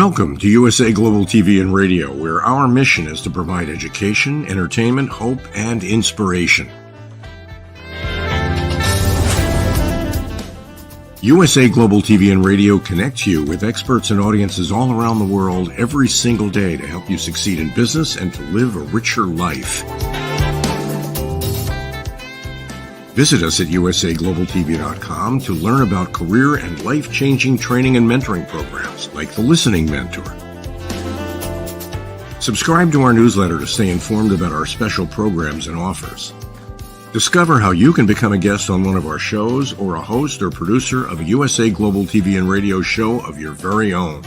Welcome to USA Global TV and Radio, where our mission is to provide education, entertainment, hope, and inspiration. USA Global TV and Radio connects you with experts and audiences all around the world every single day to help you succeed in business and to live a richer life. Visit us at usaglobaltv.com to learn about career and life-changing training and mentoring programs like the Listening Mentor. Subscribe to our newsletter to stay informed about our special programs and offers. Discover how you can become a guest on one of our shows or a host or producer of a USA Global TV and Radio show of your very own.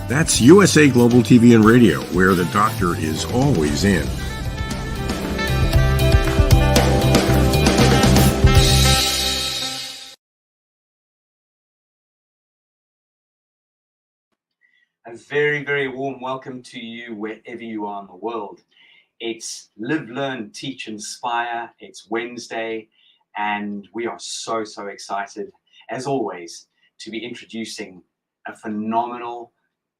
That's USA Global TV and Radio, where the doctor is always in. A very, very warm welcome to you wherever you are in the world. It's Live, Learn, Teach, Inspire. It's Wednesday, and we are so excited, as always, to be introducing a phenomenal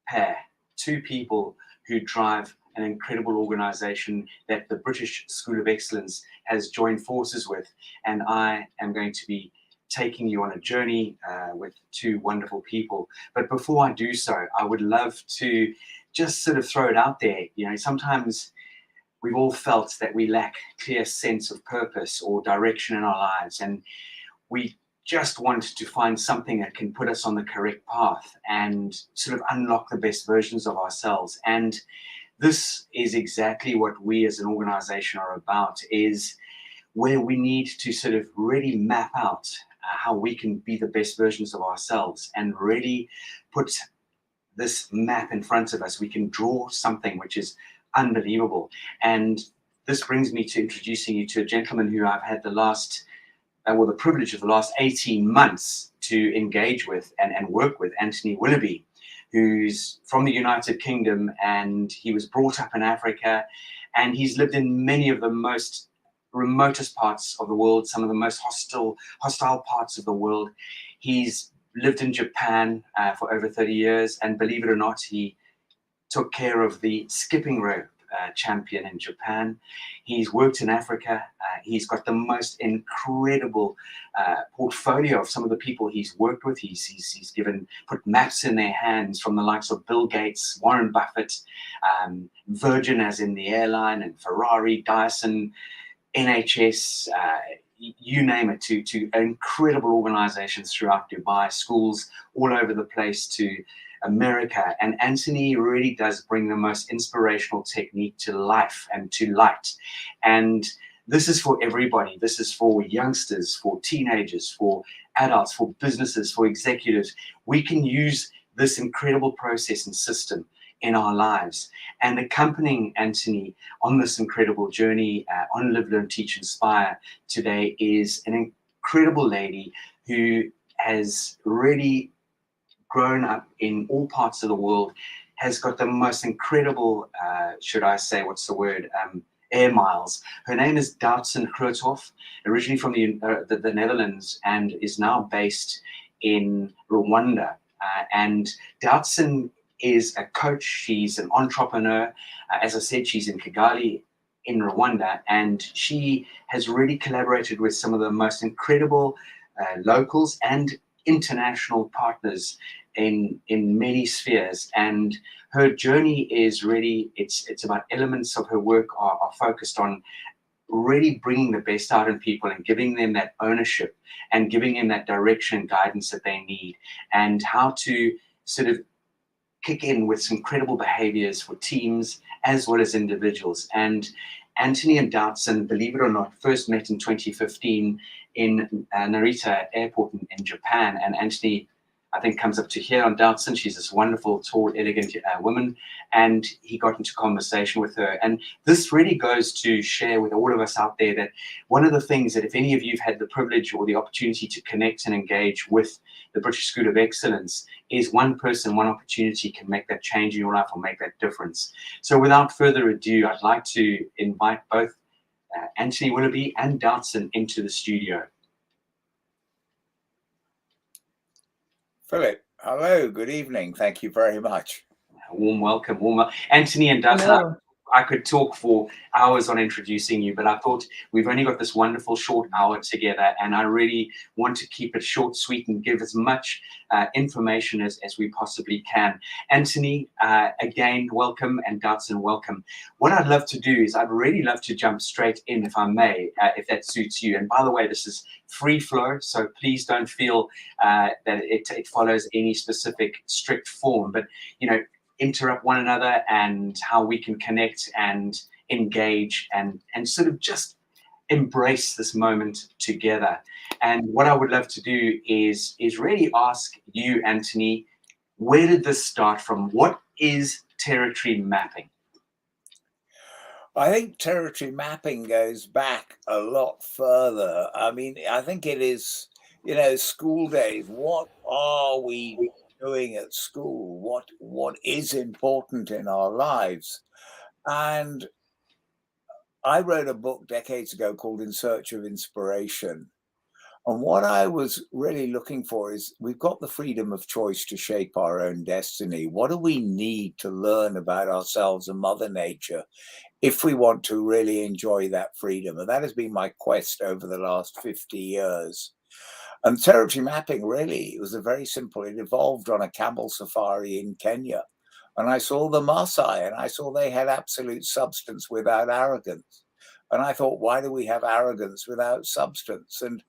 pair, two people who drive an incredible organization that the British School of Excellence has joined forces with, and I am going to be taking you on a journey with two wonderful people. But before I do so, I would love to just sort of throw it out there. You know, sometimes we've all felt that we lack clear sense of purpose or direction in our lives, and we just want to find something that can put us on the correct path and sort of unlock the best versions of ourselves. And this is exactly what we as an organization are about, is where we need to sort of really map out how we can be the best versions of ourselves and really put this map in front of us. We can draw something which is unbelievable. And this brings me to introducing you to a gentleman who I've had the privilege of the last 18 months to engage with and work with, Anthony Willoughby, who's from the United Kingdom, and he was brought up in Africa, and he's lived in many of the most remotest parts of the world, some of the most hostile parts of the world. He's lived in Japan for over 30 years, and believe it or not, he took care of the skipping rope champion in Japan. He's worked in Africa. He's got the most incredible portfolio of some of the people he's worked with. He's put maps in their hands from the likes of Bill Gates, Warren Buffett, Virgin as in the airline, and Ferrari, Dyson, NHS, you name it, to incredible organizations throughout Dubai, schools all over the place to America. And Anthony really does bring the most inspirational technique to life and to light. And this is for everybody. This is for youngsters, for teenagers, for adults, for businesses, for executives. We can use this incredible process and system in our lives. And accompanying Anthony on this incredible journey on Live, Learn, Teach, Inspire today is an incredible lady who has really grown up in all parts of the world, has got the most incredible, air miles. Her name is Doutzen Kruithof, originally from the Netherlands, and is now based in Rwanda. And Doutzen is a coach. She's an entrepreneur. As I said, she's in Kigali in Rwanda, and she has really collaborated with some of the most incredible locals and international partners in many spheres. And her journey is really, it's about elements of her work are focused on really bringing the best out in people and giving them that ownership and giving them that direction and guidance that they need, and how to sort of kick in with some credible behaviors for teams as well as individuals. And Anthony and Doutzen, believe it or not, first met in 2015 in Narita Airport in Japan. And Anthony, I think, comes up to here on Doutzen. She's this wonderful, tall, elegant woman, and he got into conversation with her. And this really goes to share with all of us out there that one of the things that, if any of you have had the privilege or the opportunity to connect and engage with the British School of Excellence, is one person, one opportunity can make that change in your life or make that difference. So without further ado, I'd like to invite both Anthony Willoughby and Doutzen into the studio. Philip, Hello, good evening. Thank you very much. Warm welcome, Anthony and Dutton. Hello. I could talk for hours on introducing you, but I thought we've only got this wonderful short hour together, and I really want to keep it short, sweet, and give as much information as we possibly can. Anthony, again, welcome, and Dutton, welcome. What I'd love to do is I'd really love to jump straight in, if I may, if that suits you. And by the way, this is free flow, so please don't feel that it follows any specific strict form, but, interrupt one another and how we can connect and engage and sort of just embrace this moment together. And what I would love to do is really ask you, Anthony, where did this start from? What is territory mapping? I think territory mapping goes back a lot further. I mean, I think it is, school days. What are we doing at school? What is important in our lives? And I wrote a book decades ago called In Search of Inspiration. And what I was really looking for is we've got the freedom of choice to shape our own destiny. What do we need to learn about ourselves and Mother Nature if we want to really enjoy that freedom? And that has been my quest over the last 50 years. And territory mapping really was a very simple, it evolved on a camel safari in Kenya. And I saw the Maasai and I saw they had absolute substance without arrogance. And I thought, why do we have arrogance without substance? And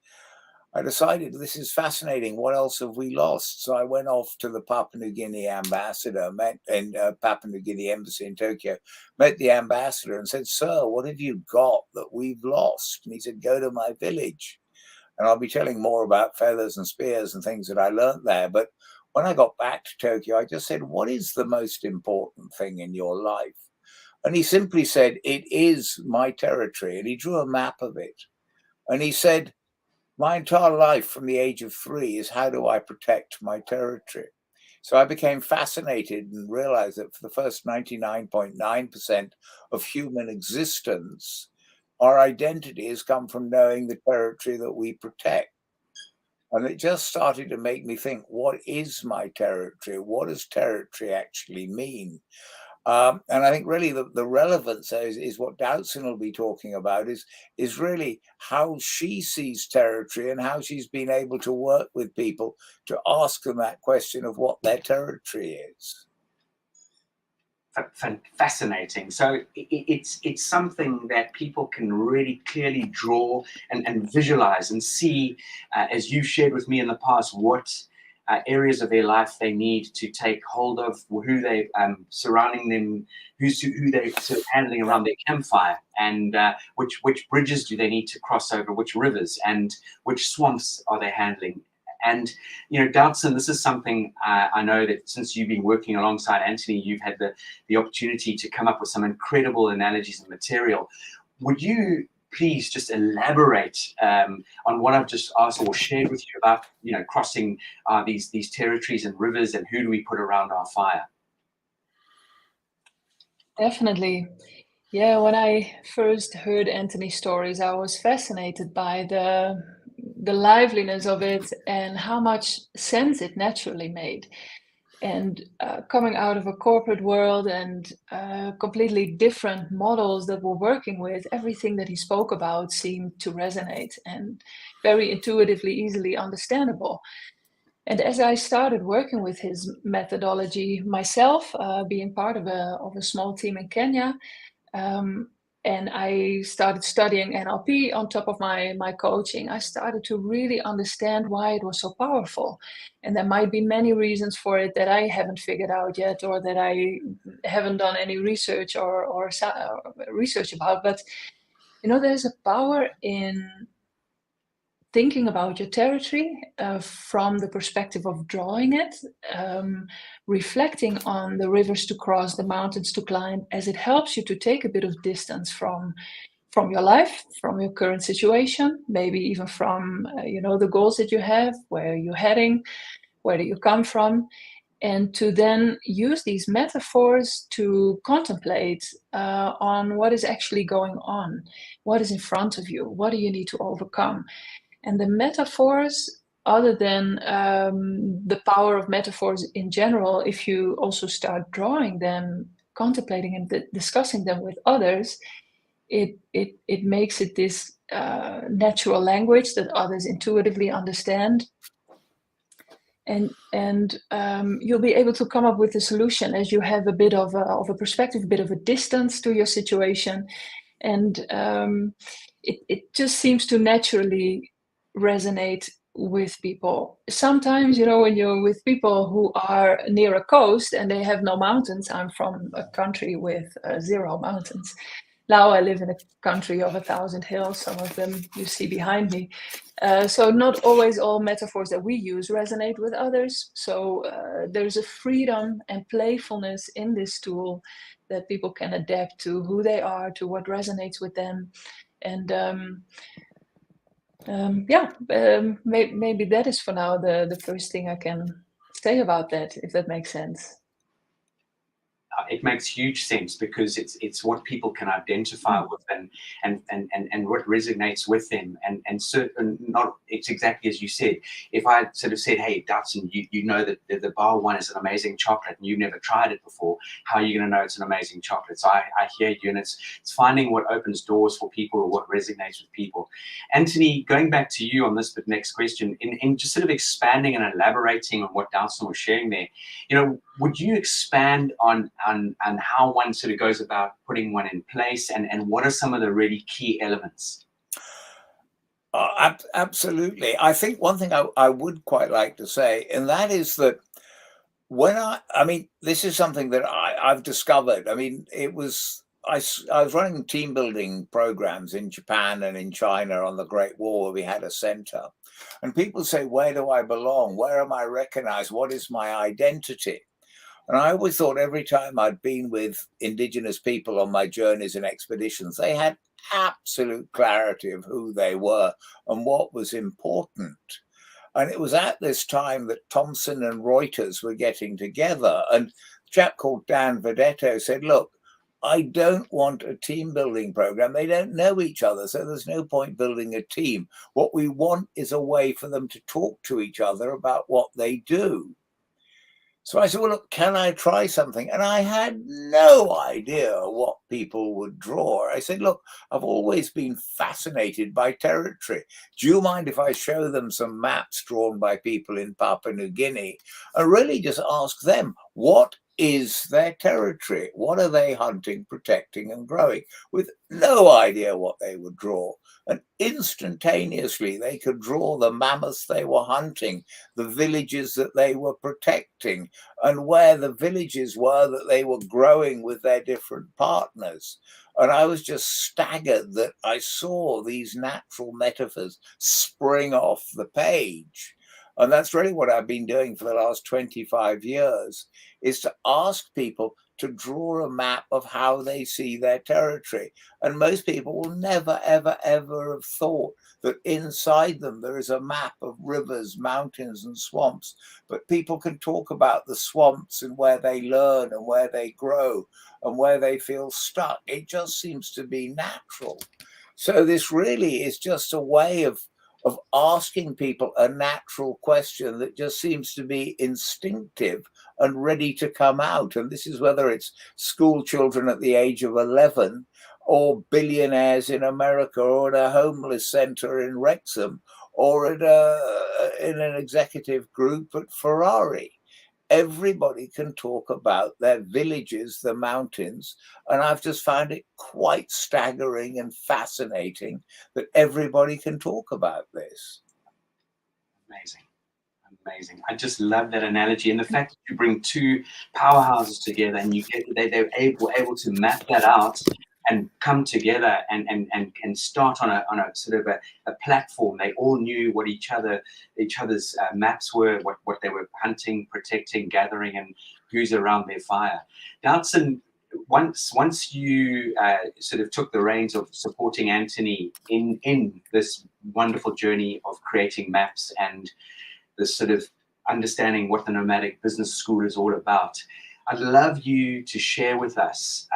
I decided this is fascinating. What else have we lost? So I went off to the Papua New Guinea ambassador, met in Papua New Guinea embassy in Tokyo, met the ambassador and said, "Sir, what have you got that we've lost?" And he said, "Go to my village." And I'll be telling more about feathers and spears and things that I learned there. But when I got back to Tokyo, I just said, "What is the most important thing in your life?" And he simply said, "It is my territory." And he drew a map of it. And he said, "My entire life from the age of 3 is how do I protect my territory?" So I became fascinated and realized that for the first 99.9% of human existence, our identity has come from knowing the territory that we protect. And it just started to make me think, what is my territory? What does territory actually mean? And I think really the relevance is what Dowson will be talking about is really how she sees territory and how she's been able to work with people to ask them that question of what their territory is. Fascinating. So it's something that people can really clearly draw and visualize and see, as you've shared with me in the past, what areas of their life they need to take hold of, who they surrounding them, who they sort of handling around their campfire, and which bridges do they need to cross over, which rivers, and which swamps are they handling. And, Dowson, this is something I know that since you've been working alongside Anthony, you've had the opportunity to come up with some incredible analogies and material. Would you please just elaborate on what I've just asked or shared with you about, crossing these territories and rivers, and who do we put around our fire? Definitely. Yeah, when I first heard Anthony's stories, I was fascinated by the liveliness of it and how much sense it naturally made. And coming out of a corporate world and completely different models that we're working with, everything that he spoke about seemed to resonate and very intuitively, easily understandable. And as I started working with his methodology myself, being part of a small team in Kenya, and I started studying NLP on top of my coaching, I started to really understand why it was so powerful. And there might be many reasons for it that I haven't figured out yet, or that I haven't done any research or research about. But, there's a power in thinking about your territory from the perspective of drawing it, reflecting on the rivers to cross, the mountains to climb, as it helps you to take a bit of distance from your life, from your current situation, maybe even from the goals that you have, where you're heading, where do you come from, and to then use these metaphors to contemplate on what is actually going on, what is in front of you, what do you need to overcome. And the metaphors other than the power of metaphors in general, if you also start drawing them, contemplating and discussing them with others, it makes it this natural language that others intuitively understand. And you'll be able to come up with a solution as you have a bit of a perspective, a bit of a distance to your situation. And it just seems to naturally resonate with people. Sometimes, when you're with people who are near a coast and they have no mountains. I'm from a country with 0 mountains. Now I live in a country of 1,000 hills. Some of them you see behind me. So not always all metaphors that we use resonate with others. So there's a freedom and playfulness in this tool that people can adapt to who they are, to what resonates with them. And maybe that is for now the first thing I can say about that, if that makes sense. It makes huge sense, because it's what people can identify with and what resonates with them, and certain, not, it's exactly as you said. If I sort of said, hey Dutson, you know that the bar one is an amazing chocolate and you've never tried it before, how are you going to know it's an amazing chocolate? So I hear you, and it's finding what opens doors for people or what resonates with people. Anthony, going back to you on this next question, in just sort of expanding and elaborating on what Dutson was sharing there, would you expand on how one sort of goes about putting one in place, and what are some of the really key elements? Absolutely. I think one thing I would quite like to say, and that is that when I mean, this is something that I've discovered. I mean, I was running team building programs in Japan and in China on the Great Wall, where we had a center. And people say, where do I belong? Where am I recognized? What is my identity? And I always thought every time I'd been with indigenous people on my journeys and expeditions, they had absolute clarity of who they were and what was important. And it was at this time that Thomson and Reuters were getting together. And a chap called Dan Vedetto said, look, I don't want a team building program. They don't know each other, so there's no point building a team. What we want is a way for them to talk to each other about what they do. So I said, well, look, can I try something? And I had no idea what people would draw. I said, look, I've always been fascinated by territory. Do you mind if I show them some maps drawn by people in Papua New Guinea and really just ask them, what is their territory? What are they hunting, protecting, and growing? With no idea what they would draw. And instantaneously, they could draw the mammoths they were hunting, the villages that they were protecting, and where the villages were that they were growing with their different partners. And I was just staggered that I saw these natural metaphors spring off the page. And that's really what I've been doing for the last 25 years, is to ask people to draw a map of how they see their territory. And most people will never, ever, ever have thought that inside them there is a map of rivers, mountains, and swamps. But people can talk about the swamps and where they learn and where they grow and where they feel stuck. It just seems to be natural. So this really is just a way of asking people a natural question that just seems to be instinctive and ready to come out. And this is whether it's school children at the age of 11 or billionaires in America or at a homeless center in Wrexham or at in an executive group at Ferrari. Everybody can talk about their villages, the mountains, and I've just found it quite staggering and fascinating that everybody can talk about this. Amazing. Amazing. I just love that analogy, and the fact that you bring two powerhouses together and they're able to map that out and come together and start on a sort of a platform. They all knew what each other's maps were, what they were hunting, protecting, gathering, and who's around their fire. Dutson, once you sort of took the reins of supporting Anthony in this wonderful journey of creating maps and this sort of understanding what the Nomadic Business School is all about, I'd love you to share with us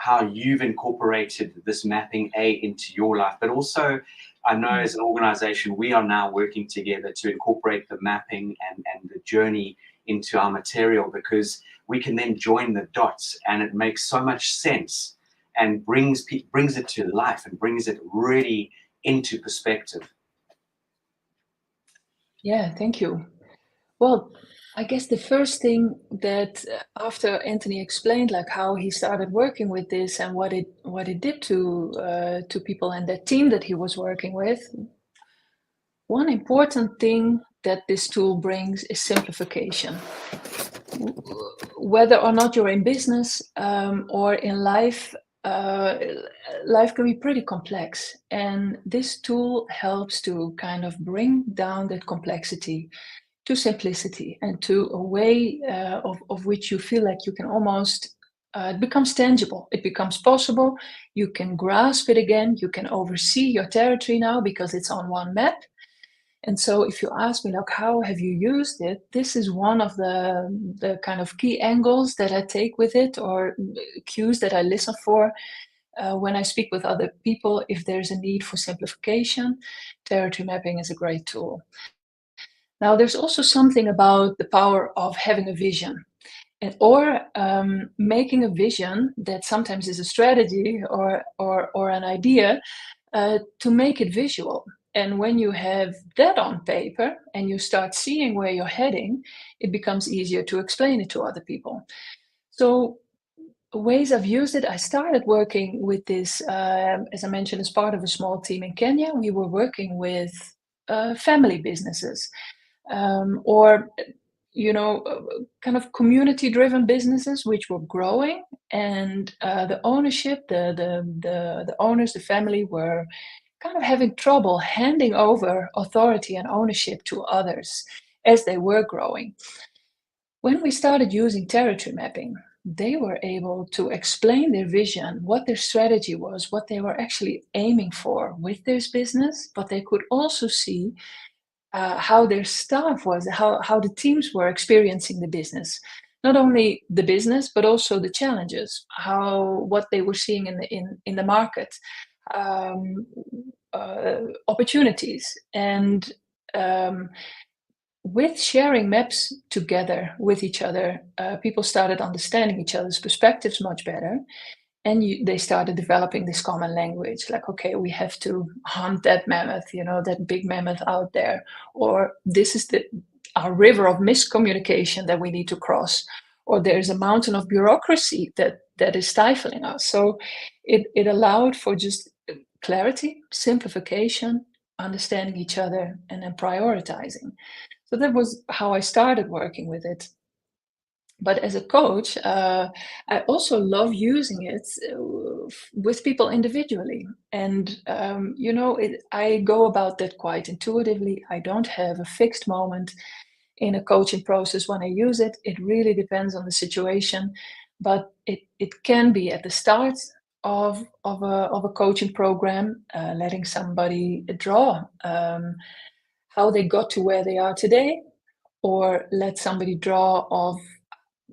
how you've incorporated this mapping into your life, but also I know as an organization, we are now working together to incorporate the mapping and the journey into our material, because we can then join the dots and it makes so much sense and brings it to life and brings it really into perspective. Yeah, thank you. Well, I guess the first thing that after Anthony explained like how he started working with this and what it did to people and the team that he was working with, one important thing that this tool brings is simplification. Whether or not you're in business or in life, life can be pretty complex, and this tool helps to kind of bring down that complexity to simplicity and to a way of which you feel like you can almost, it becomes tangible, it becomes possible, you can grasp it again, you can oversee your territory now because it's on one map. And so if you ask me, like, how have you used it? This is one of the kind of key angles that I take with it, or cues that I listen for when I speak with other people. If there's a need for simplification, territory mapping is a great tool. Now, there's also something about the power of having a vision, or making a vision that sometimes is a strategy or an idea, to make it visual. And when you have that on paper and you start seeing where you're heading, it becomes easier to explain it to other people. So ways I've used it, I started working with this, as I mentioned, as part of a small team in Kenya. We were working with family businesses, or kind of community-driven businesses which were growing, and the ownership, the owners, the family were kind of having trouble handing over authority and ownership to others as they were growing. When we started using territory mapping, they were able to explain their vision, what their strategy was, what they were actually aiming for with this business, but they could also see how their staff was, how the teams were experiencing the business. Not only the business, but also the challenges, what they were seeing in the market, opportunities. And with sharing maps together with each other, people started understanding each other's perspectives much better. And they started developing this common language, like, okay, we have to hunt that mammoth, that big mammoth out there, or this is our river of miscommunication that we need to cross, or there's a mountain of bureaucracy that is stifling us. So it allowed for just clarity, simplification, understanding each other, and then prioritizing. So that was how I started working with it. But as a coach, I also love using it with people individually. And, I go about that quite intuitively. I don't have a fixed moment in a coaching process when I use it. It really depends on the situation. But it can be at the start of a coaching program, letting somebody draw how they got to where they are today, or let somebody draw of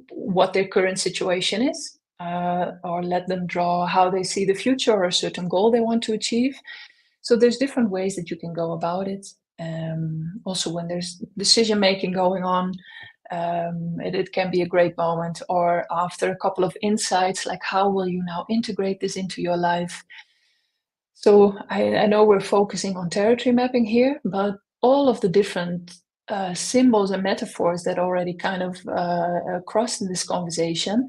what their current situation is, or let them draw how they see the future or a certain goal they want to achieve. So there's different ways that you can go about it. Also, when there's decision making going on, it can be a great moment, or after a couple of insights, like how will you now integrate this into your life? So I know we're focusing on territory mapping here, but all of the different symbols and metaphors that already kind of crossed in this conversation,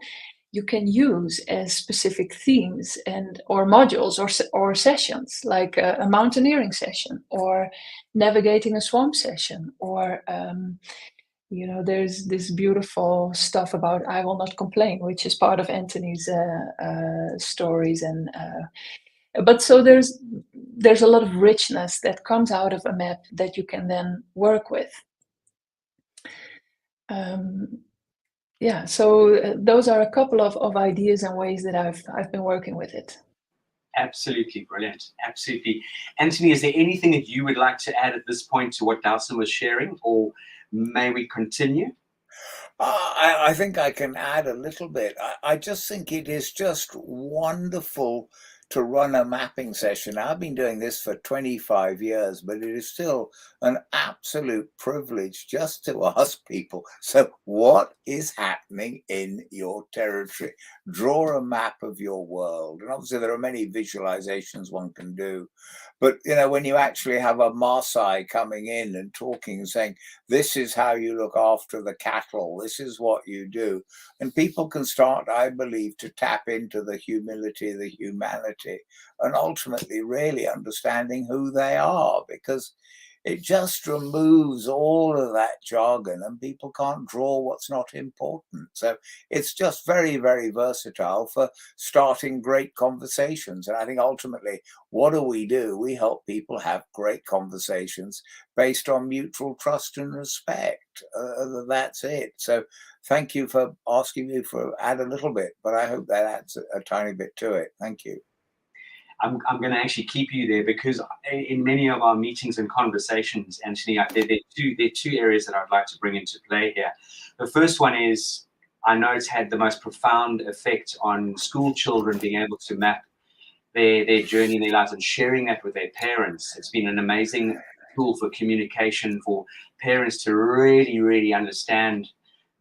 you can use as specific themes or modules or sessions, like a mountaineering session or navigating a swamp session, or there's this beautiful stuff about I will not complain, which is part of Anthony's stories. And but so there's a lot of richness that comes out of a map that you can then work with. So those are a couple of ideas and ways that I've been working with it. Absolutely brilliant. Absolutely. Anthony, is there anything that you would like to add at this point to what Dawson was sharing, or may we continue? I think I can add a little bit. I just think it is just wonderful to run a mapping session. I've been doing this for 25 years, but it is still an absolute privilege just to ask people, so what is happening in your territory? Draw a map of your world. And obviously there are many visualizations one can do. But, you know, when you actually have a Maasai coming in and talking and saying, this is how you look after the cattle, this is what you do. And people can start, I believe, to tap into the humility, the humanity, and ultimately really understanding who they are, because it just removes all of that jargon and people can't draw what's not important. So it's just very, very versatile for starting great conversations. And I think ultimately, what do? We help people have great conversations based on mutual trust and respect. That's it. So thank you for asking me for add a little bit, but I hope that adds a tiny bit to it. Thank you. I'm going to actually keep you there, because in many of our meetings and conversations, Anthony, there are two areas that I'd like to bring into play here. The first one is, I know it's had the most profound effect on school children being able to map their journey in their lives and sharing that with their parents. It's been an amazing tool for communication, for parents to really, really understand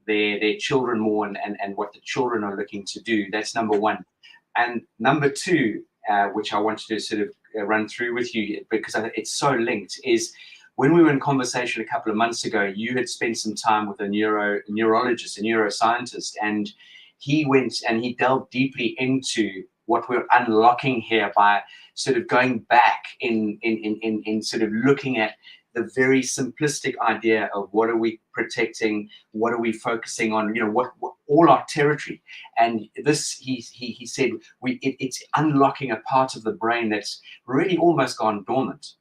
their children more and what the children are looking to do. That's number one. And number two, which I wanted to sort of run through with you, because it's so linked, is when we were in conversation a couple of months ago, you had spent some time with a neurologist, a neuroscientist, and he went and he delved deeply into what we're unlocking here by sort of going back in sort of looking at the very simplistic idea of what are we protecting, what are we focusing on, you know, what all our territory. And this, he said, it's unlocking a part of the brain that's really almost gone dormant.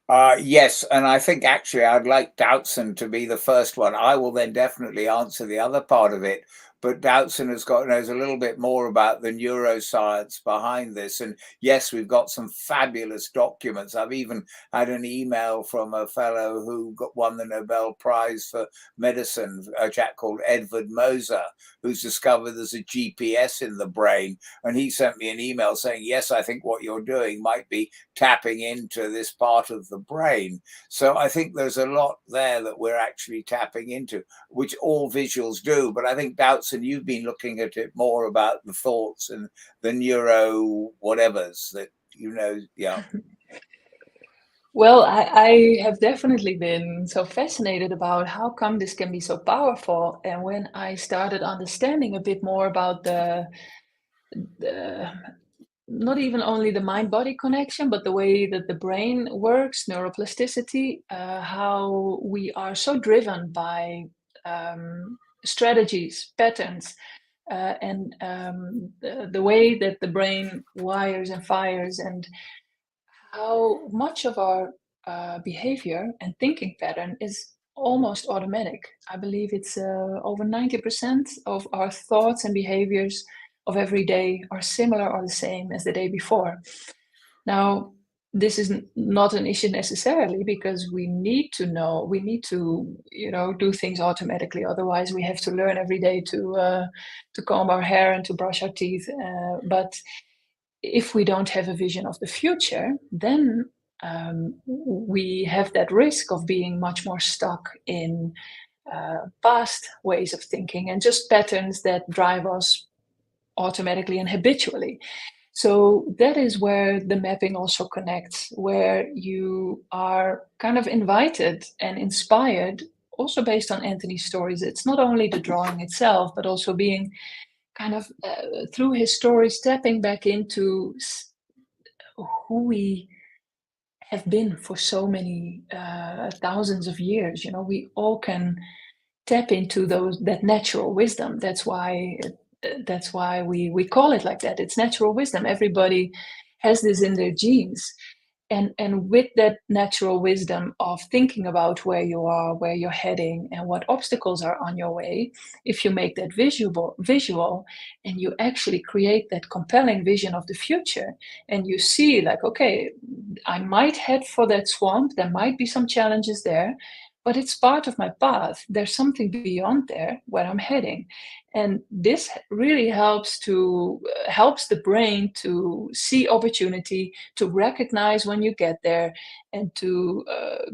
Yes, and I think actually I'd like Doutzen to be the first one. I will then definitely answer the other part of it. But Doutzen knows a little bit more about the neuroscience behind this. And yes, we've got some fabulous documents. I've even had an email from a fellow who won the Nobel Prize for Medicine, a chap called Edward Moser, who's discovered there's a GPS in the brain. And he sent me an email saying, yes, I think what you're doing might be tapping into this part of the brain. So I think there's a lot there that we're actually tapping into, which all visuals do. But I think Doutzen, you've been looking at it more about the thoughts and the neuro whatevers that, you know, yeah. Well, I have definitely been so fascinated about how come this can be so powerful. And when I started understanding a bit more about the not even only the mind-body connection, but the way that the brain works, neuroplasticity, how we are so driven by strategies, patterns, and the way that the brain wires and fires, and how much of our behavior and thinking pattern is almost automatic. I believe it's over 90% of our thoughts and behaviors of every day are similar or the same as the day before. Now, this is not an issue necessarily, because we need to, you know, do things automatically. Otherwise, we have to learn every day to comb our hair and to brush our teeth. But if we don't have a vision of the future, then we have that risk of being much more stuck in past ways of thinking and just patterns that drive us automatically and habitually. So that is where the mapping also connects, where you are kind of invited and inspired, also based on Anthony's stories. It's not only the drawing itself, but also being kind of through his stories, stepping back into who we have been for so many thousands of years. You know, we all can tap into that natural wisdom. That's why we call it like that. It's natural wisdom. Everybody has this in their genes. And with that natural wisdom of thinking about where you are, where you're heading, and what obstacles are on your way, if you make that visual, and you actually create that compelling vision of the future, and you see like, okay, I might head for that swamp, there might be some challenges there, but it's part of my path. There's something beyond there where I'm heading. And this really helps the brain to see opportunity, to recognize when you get there, and to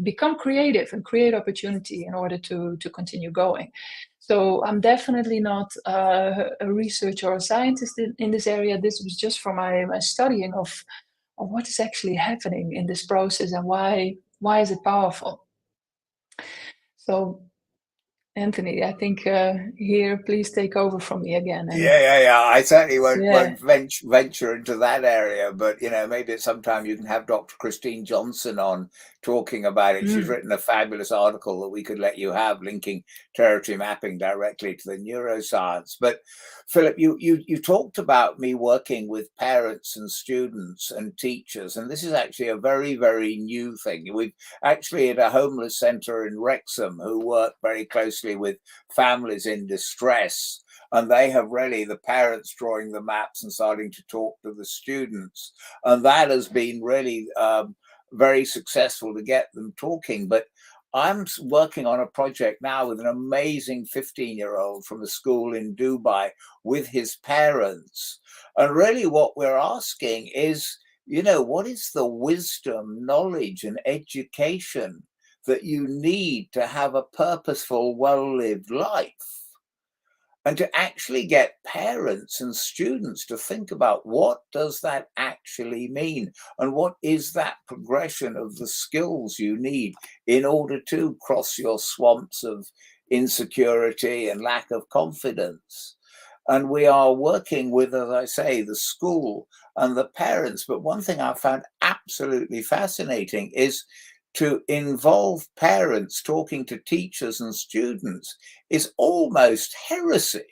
become creative and create opportunity in order to continue going. So I'm definitely not a researcher or a scientist in this area. This was just for my studying of what is actually happening in this process and why is it powerful. So Anthony, I think here, please take over from me again. And Yeah. I certainly won't, yeah. venture into that area, but maybe at some time you can have Dr. Christine Johnson on talking about it. She's written a fabulous article that we could let you have, linking territory mapping directly to the neuroscience. But Philip, you talked about me working with parents and students and teachers, and this is actually a very, very new thing. We've actually at a homeless centre in Wrexham who work very closely with families in distress. And they have really, the parents drawing the maps and starting to talk to the students. And that has been really very successful to get them talking. But I'm working on a project now with an amazing 15-year-old from a school in Dubai with his parents. And really what we're asking is, what is the wisdom, knowledge, and education that you need to have a purposeful, well-lived life? And to actually get parents and students to think about what does that actually mean, and what is that progression of the skills you need in order to cross your swamps of insecurity and lack of confidence. And we are working with, as I say, the school and the parents. But one thing I found absolutely fascinating is to involve parents talking to teachers and students is almost heresy.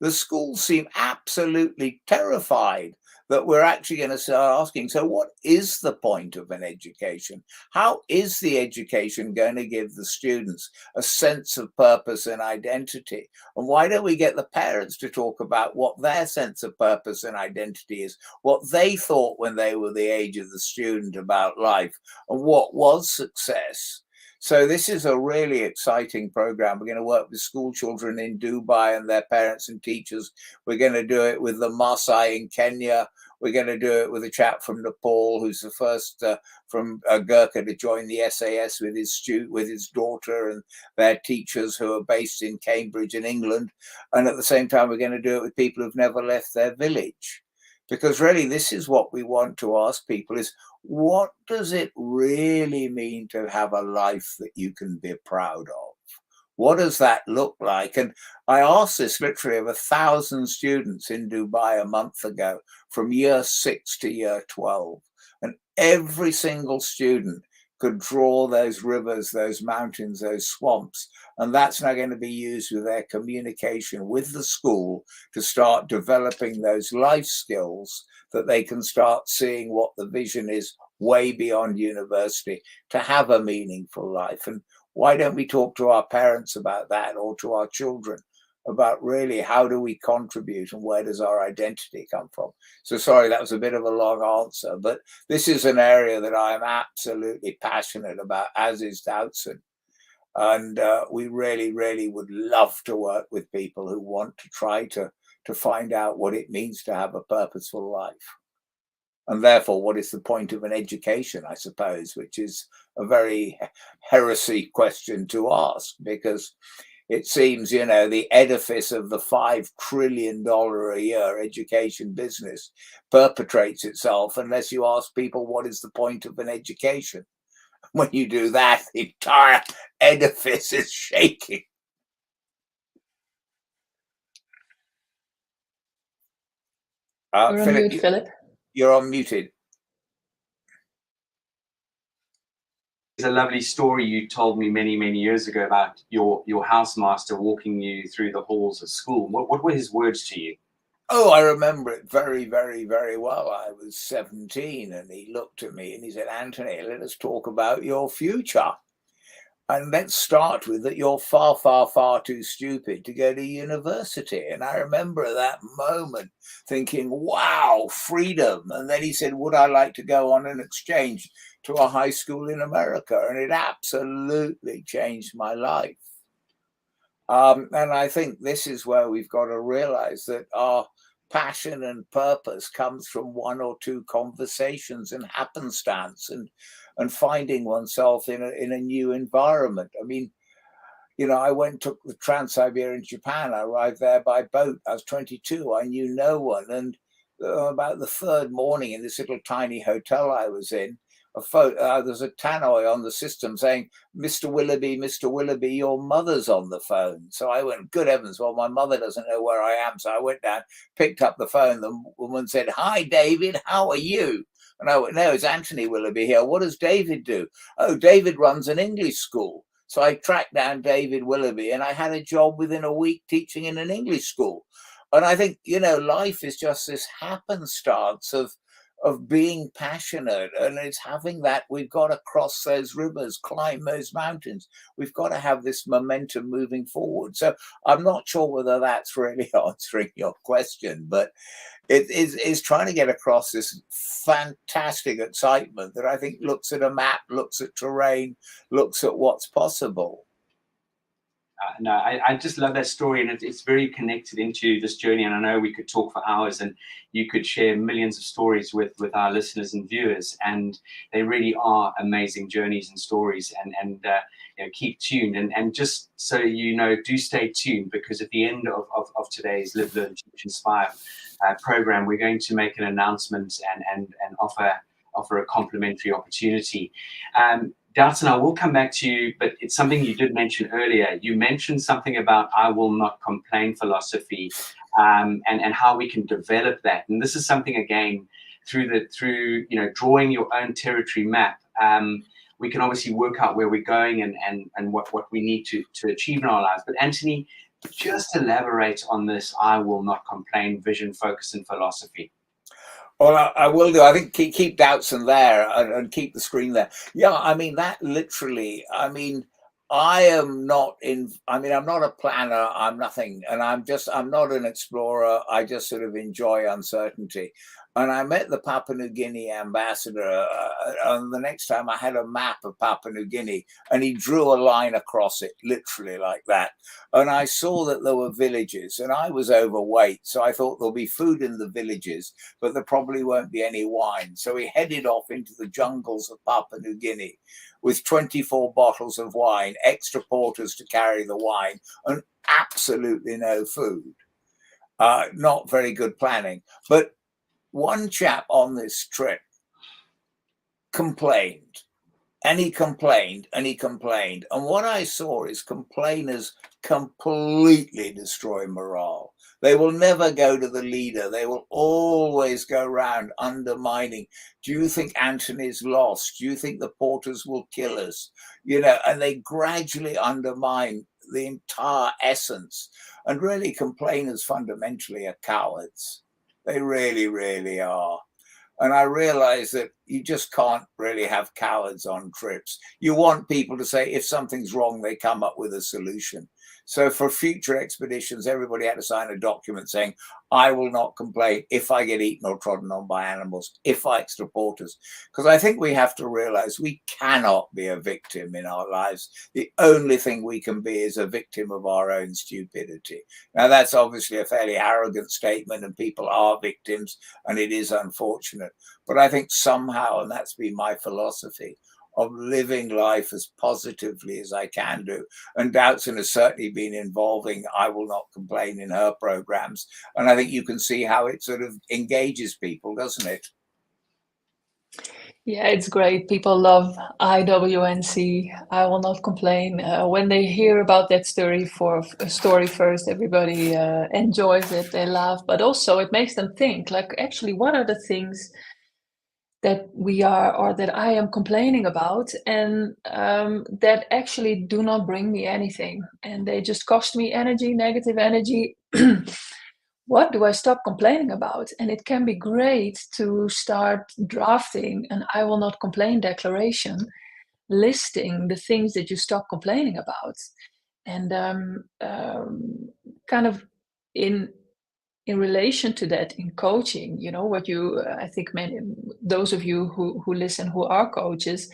The schools seem absolutely terrified that we're actually going to start asking, so what is the point of an education? How is the education going to give the students a sense of purpose and identity? And why don't we get the parents to talk about what their sense of purpose and identity is, what they thought when they were the age of the student about life, and what was success? So this is a really exciting program. We're going to work with school children in Dubai and their parents and teachers. We're going to do it with the Maasai in Kenya. We're going to do it with a chap from Nepal who's the first from Gurkha to join the SAS with his daughter and their teachers who are based in Cambridge in England. And at the same time, we're going to do it with people who've never left their village. Because really, this is what we want to ask people is, what does it really mean to have a life that you can be proud of? What does that look like? And I asked this literally of 1,000 students in Dubai a month ago, from year 6 to year 12. And every single student could draw those rivers, those mountains, those swamps. And that's now going to be used with their communication with the school to start developing those life skills that they can start seeing what the vision is way beyond university to have a meaningful life. And why don't we talk to our parents about that, or to our children about really how do we contribute and where does our identity come from? So sorry, that was a bit of a long answer, but this is an area that I am absolutely passionate about, as is Doutzen. And we really, really would love to work with people who want to try to find out what it means to have a purposeful life. And therefore, what is the point of an education, I suppose, which is a very heresy question to ask, because it seems, the edifice of the $5 trillion a year education business perpetrates itself unless you ask people what is the point of an education. When you do that, the entire edifice is shaking. You're on mute, Philip. You're unmuted. There's a lovely story you told me many, many years ago about your housemaster walking you through the halls of school. What were his words to you? Oh, I remember it very, very, very well. I was 17 and he looked at me and he said, "Anthony, let us talk about your future." And let's start with that you're far, far, far too stupid to go to university. And I remember at that moment thinking, wow, freedom. And then he said, would I like to go on an exchange to a high school in America? And it absolutely changed my life. And I think this is where we've got to realize that our passion and purpose comes from one or two conversations and happenstance and finding oneself in a new environment. I mean, you know, I took the Trans-Siberian Japan. I arrived there by boat. I was 22. I knew no one. And about the third morning in this little tiny hotel I was in, there's a tannoy on the system saying, Mr. Willoughby, your mother's on the phone. So I went, good heavens, well, my mother doesn't know where I am. So I went down, picked up the phone. The woman said, hi, David, how are you? And I went, no, it's Anthony Willoughby here. What does David do? Oh, David runs an English school. So I tracked down David Willoughby and I had a job within a week teaching in an English school. And I think, you know, life is just this happenstance of being passionate, and it's having that. We've got to cross those rivers, climb those mountains. We've got to have this momentum moving forward. So I'm not sure whether that's really answering your question, but it is trying to get across this fantastic excitement that I think looks at a map, looks at terrain, looks at what's possible. No, I just love that story, and it's very connected into this journey. And I know we could talk for hours, and you could share millions of stories with our listeners and viewers. And they really are amazing journeys and stories. And you know, keep tuned. And just so you know, do stay tuned, because at the end of today's Live, Learn, Teach, Inspire program, we're going to make an announcement and offer a complimentary opportunity. Doubtson, I will come back to you, but it's something you did mention earlier. You mentioned something about I will not complain philosophy, and how we can develop that. And this is something, again, through you know, drawing your own territory map. We can obviously work out where we're going and what we need to achieve in our lives. But Anthony, just elaborate on this I will not complain vision, focus, and philosophy. Well, I will do. I think keep Doubtson there and keep the screen there. Yeah, I mean, that literally, I mean, I'm not a planner, I'm nothing. And I'm not an explorer. I just sort of enjoy uncertainty. And I met the Papua New Guinea ambassador, and the next time I had a map of Papua New Guinea, and he drew a line across it, literally like that. And I saw that there were villages, and I was overweight. So I thought there'll be food in the villages, but there probably won't be any wine. So he headed off into the jungles of Papua New Guinea with 24 bottles of wine, extra porters to carry the wine, and absolutely no food. Not very good planning. But one chap on this trip complained, and he complained, and he complained. And what I saw is complainers completely destroy morale. They will never go to the leader. They will always go around undermining. Do you think Anthony's lost? Do you think the porters will kill us? You know, and they gradually undermine the entire essence. And really, complainers fundamentally are cowards. They really, really are. And I realize that you just can't really have cowards on trips. You want people to say, if something's wrong, they come up with a solution. So for future expeditions, everybody had to sign a document saying, I will not complain if I get eaten or trodden on by animals, if I extra porters. Because I think we have to realize we cannot be a victim in our lives. The only thing we can be is a victim of our own stupidity. Now, that's obviously a fairly arrogant statement, and people are victims, and it is unfortunate. But I think somehow, and that's been my philosophy, of living life as positively as I can do. And Doubtson has certainly been involving I Will Not Complain in her programs. And I think you can see how it sort of engages people, doesn't it? Yeah, it's great. People love IWNC. I will not complain. When they hear about that story first, everybody enjoys it. They laugh, but also it makes them think. Like, actually, what are the things that we are, or that I am complaining about, and that actually do not bring me anything, and they just cost me energy, negative energy. What do I stop complaining about? And it can be great to start drafting an I will not complain declaration, listing the things that you stop complaining about, and kind of in relation to that, in coaching, what you I think those of you who listen, who are coaches,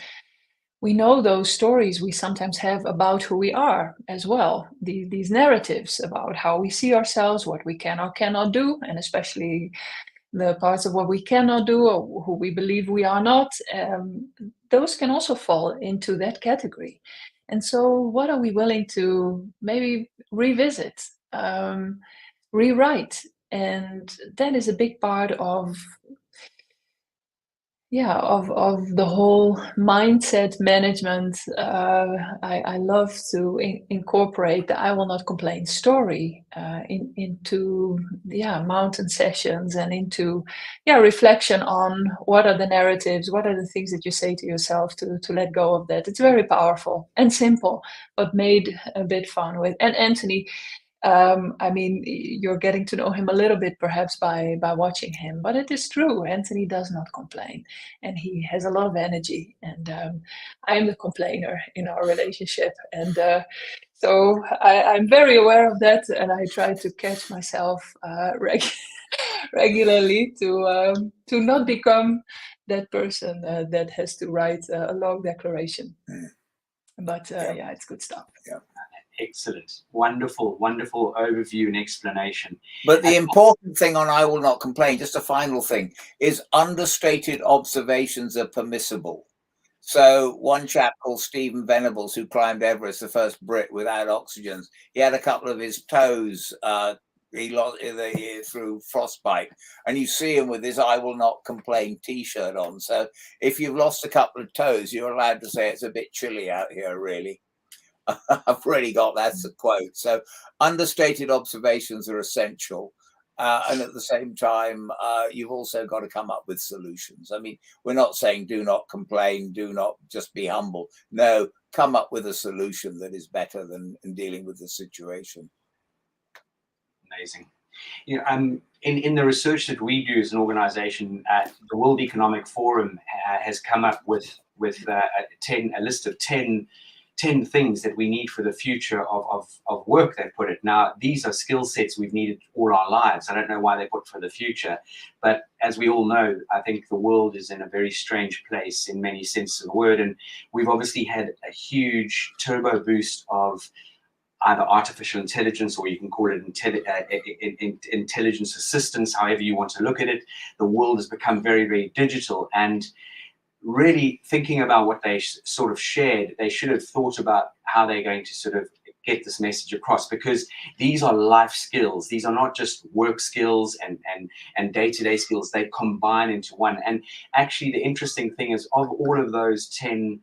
we know those stories we sometimes have about who we are as well. These narratives about how we see ourselves, what we can or cannot do, and especially the parts of what we cannot do or who we believe we are not. Those can also fall into that category. And so what are we willing to maybe revisit, rewrite? And that is a big part of the whole mindset management. I love to incorporate the I will not complain story into mountain sessions, and into reflection on what are the narratives, what are the things that you say to yourself to let go of that. It's very powerful and simple, but made a bit fun with. And Anthony, I mean, you're getting to know him a little bit perhaps by watching him, but it is true. Anthony does not complain, and he has a lot of energy. And I'm the complainer in our relationship, and so I'm very aware of that, and I try to catch myself regularly to not become that person that has to write a long declaration. But it's good stuff. Yeah. Excellent. Wonderful overview and explanation. But the important thing on I will not complain, just a final thing, is understated observations are permissible. So one chap called Stephen Venables, who climbed Everest, the first Brit without oxygen, he had a couple of his toes he lost through frostbite, and you see him with his I will not complain t-shirt on. So if you've lost a couple of toes, you're allowed to say it's a bit chilly out here, really. I've already got that's a quote. So understated observations are essential. And at the same time, you've also got to come up with solutions. I mean, we're not saying do not complain, do not just be humble. No, come up with a solution that is better than dealing with the situation. Amazing. In the research that we do as an organization, the World Economic Forum has come up with a list of 10 things that we need for the future of work, they put it. Now, these are skill sets we've needed all our lives. I don't know why they put for the future, but as we all know, I think the world is in a very strange place in many senses of the word. And we've obviously had a huge turbo boost of either artificial intelligence, or you can call it intelligence assistance, however you want to look at it. The world has become very, very digital, and really thinking about what they sort of shared, they should have thought about how they're going to sort of get this message across, because these are life skills. These are not just work skills and day-to-day skills. They combine into one. And actually, the interesting thing is, of all of those 10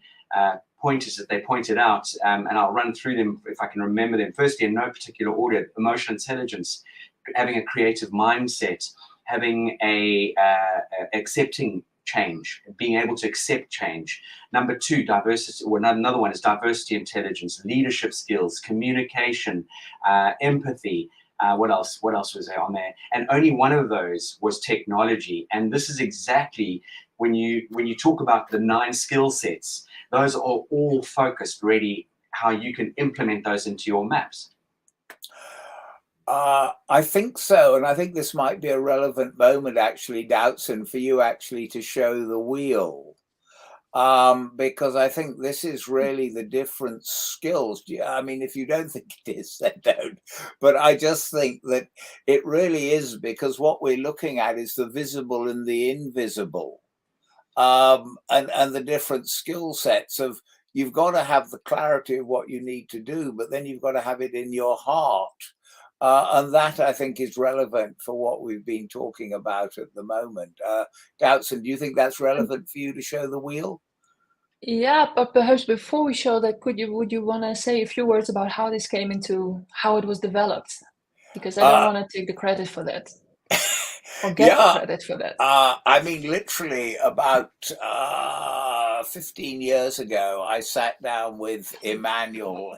pointers that they pointed out, and I'll run through them if I can remember them. Firstly, in no particular order: emotional intelligence, having a creative mindset, having accepting change, being able to accept change. Number 2, diversity, or another one is diversity intelligence, leadership skills, communication, empathy. What else was there on there? And only one of those was technology. And this is exactly when you talk about the 9 skill sets, those are all focused really how you can implement those into your maps. I think so, and I think this might be a relevant moment, actually, Doubtson, for you actually to show the wheel, because I think this is really the different skills. I mean, if you don't think it is, then don't. But I just think that it really is, because what we're looking at is the visible and the invisible, and the different skill sets of. You've got to have the clarity of what you need to do, but then you've got to have it in your heart. And that, I think, is relevant for what we've been talking about at the moment. Doubtson, do you think that's relevant for you to show the wheel? Yeah, but perhaps before we show that, would you want to say a few words about how this came into, how it was developed? Because I don't want to take the credit for that, or get the credit for that. I mean, literally about 15 years ago, I sat down with Emmanuel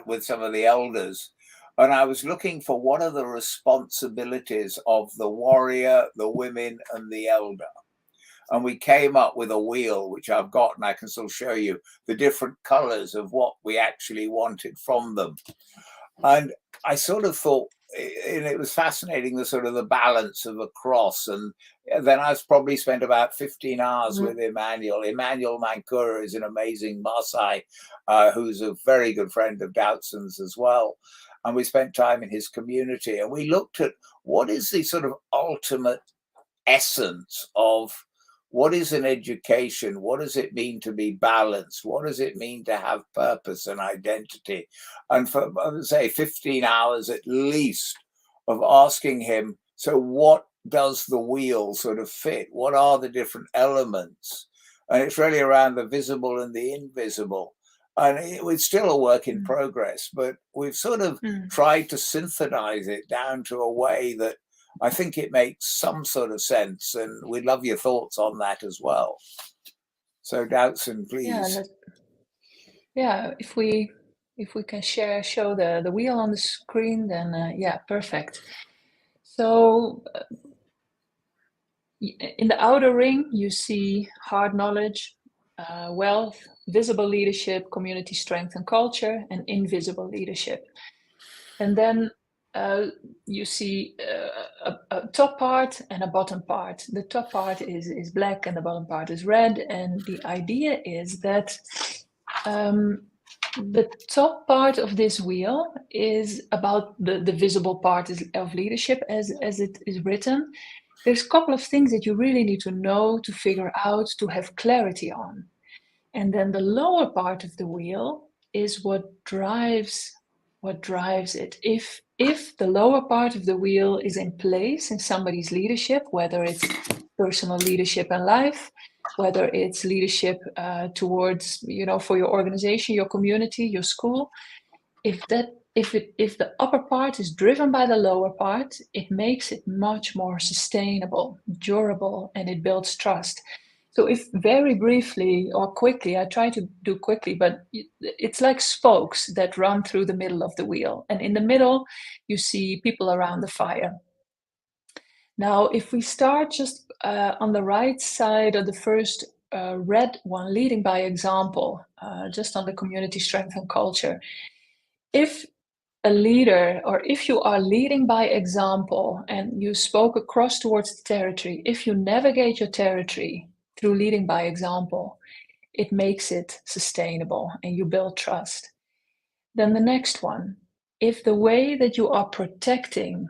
with some of the elders, and I was looking for what are the responsibilities of the warrior, the women, and the elder. And we came up with a wheel, which I've got, and I can still show you the different colors of what we actually wanted from them. And I sort of thought, and it was fascinating, the sort of the balance of a cross. And then I probably spent about 15 hours with Emmanuel. Emmanuel Mankura is an amazing Maasai, who's a very good friend of Doudson's as well. And we spent time in his community, and we looked at what is the sort of ultimate essence of what is an education? What does it mean to be balanced? What does it mean to have purpose and identity? And for, I would say, 15 hours at least of asking him, so what does the wheel sort of fit? What are the different elements? And it's really around the visible and the invisible. And it's still a work in progress, but we've sort of tried to synthesize it down to a way that I think it makes some sort of sense, and we'd love your thoughts on that as well. So Doudson, please. Yeah, if we can show the wheel on the screen, then yeah, perfect. So in the outer ring, you see hard knowledge, wealth, visible leadership, community strength and culture, and invisible leadership. And then you see a top part and a bottom part. The top part is black and the bottom part is red. And the idea is that the top part of this wheel is about the visible part of leadership as it is written. There's a couple of things that you really need to know, to figure out, to have clarity on. And then the lower part of the wheel is what drives it. If the lower part of the wheel is in place in somebody's leadership, whether it's personal leadership in life, whether it's leadership towards, for your organization, your community, your school, if the upper part is driven by the lower part, it makes it much more sustainable, durable, and it builds trust. So if very briefly or quickly, I try to do quickly, but it's like spokes that run through the middle of the wheel. And in the middle, you see people around the fire. Now, if we start just on the right side of the first red one, leading by example, just on the community strength and culture. If a leader, or if you are leading by example and you spoke across towards the territory, if you navigate your territory through leading by example, it makes it sustainable and you build trust. Then the next one, if the way that you are protecting